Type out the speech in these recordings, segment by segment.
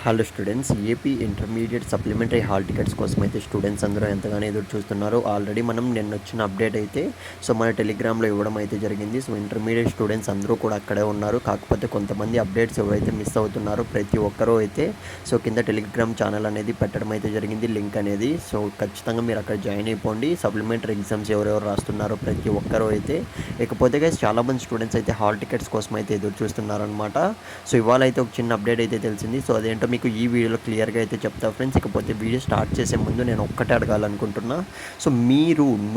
Hello students, AP intermediate supplementary hall tickets కోసం అయితే students అందరూ ఎంతగానో ఎదురు చూస్తున్నారు. ఆల్రెడీ మనం నిన్న వచ్చిన అప్డేట్ అయితే మన టెలిగ్రామ్లో ఇవ్వడం అయితే జరిగింది. ఇంటర్మీడియట్ స్టూడెంట్స్ అందరూ కూడా అక్కడే ఉన్నారు. కాకపోతే కొంతమంది అప్డేట్స్ ఎవరైతే మిస్ అవుతున్నారో ప్రతి ఒక్కరూ అయితే కింద టెలిగ్రామ్ ఛానల్ అనేది పెట్టడం అయితే జరిగింది, లింక్ అనేది. ఖచ్చితంగా మీరు అక్కడ జాయిన్ అయిపోండి. సప్లిమెంటరీ ఎగ్జామ్స్ ఎవరెవరు రాస్తున్నారో ప్రతి ఒక్కరూ అయితే. ఇకపోతే చాలామంది స్టూడెంట్స్ అయితే హాల్ టికెట్స్ కోసం అయితే ఎదురు చూస్తున్నారనమాట. ఇవాళ అయితే ఒక చిన్న అప్డేట్ అయితే తెలిసింది. అదేంటో మీకు ఈ వీడియోలో క్లియర్గా అయితే చెప్తా ఫ్రెండ్స్. ఇకపోతే వీడియో స్టార్ట్ చేసే ముందు నేను ఒక్కటే అడగాలనుకుంటున్నా.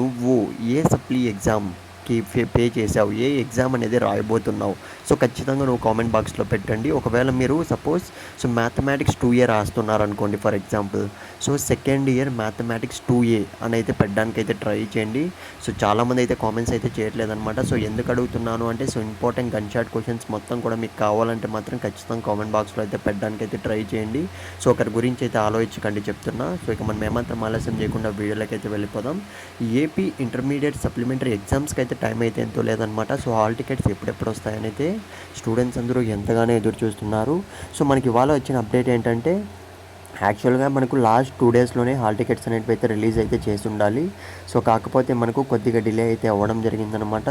నువ్వు ఏ సప్లీ ఎగ్జామ్కి పే చేసావు, ఏ ఎగ్జామ్ అనేది రాయబోతున్నావు, ఖచ్చితంగా నువ్వు కామెంట్ బాక్స్లో పెట్టండి. ఒకవేళ మీరు సపోజ్ మ్యాథమెటిక్స్ 2A రాస్తున్నారనుకోండి for example, second year mathematics 2A అని అయితే పెట్టడానికి అయితే ట్రై చేయండి. చాలామంది అయితే కామెంట్స్ అయితే చేయట్లేదన్నమాట. ఎందుకు అడుగుతున్నాను అంటే ఇంపార్టెంట్ గన్ షాట్ క్వశ్చన్స్ మొత్తం కూడా మీకు కావాలంటే మాత్రం ఖచ్చితంగా కామెంట్ బాక్స్లో అయితే పెట్టడానికి అయితే ట్రై చేయండి. ఒకరి గురించి అయితే ఆలోచించకండి చెప్తున్నా. ఇక మనం ఏమాత్రం ఆలస్యం చేయకుండా వీడియోలోకి అయితే వెళ్ళిపోదాం. ఏపీ ఇంటర్మీడియట్ సప్లిమెంటరీ ఎగ్జామ్స్కి అయితే టైం అయితే ఎంతో లేదనమాట. హాల్ టికెట్స్ ఎప్పుడెప్పుడు వస్తాయని అయితే స్టూడెంట్స్ అందరూ ఎంతగానో ఎదురు చూస్తున్నారు. మనకి ఇవాళ వచ్చిన అప్డేట్ ఏంటంటే యాక్చువల్గా మనకు లాస్ట్ 2 డేస్లోనే హాల్ టికెట్స్ అనేవి అయితే రిలీజ్ అయితే చేసి ఉండాలి. కాకపోతే మనకు కొద్దిగా డిలే అయితే అవ్వడం జరిగిందనమాట.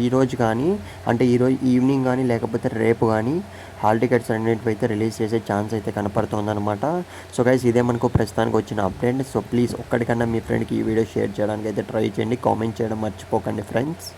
ఈరోజు కానీ అంటే ఈరోజు ఈవినింగ్ కానీ లేకపోతే రేపు కానీ హాల్ టికెట్స్ అనేటివి అయితే రిలీజ్ చేసే ఛాన్స్ అయితే కనపడుతుందన్నమాట. గైస్ ఇదే మనకు ప్రస్తుతానికి వచ్చిన అప్డేట్. ప్లీజ్ ఒక్కడికన్నా మీ ఫ్రెండ్కి ఈ వీడియో షేర్ చేయడానికి అయితే ట్రై చేయండి. కామెంట్ చేయడం మర్చిపోకండి ఫ్రెండ్స్.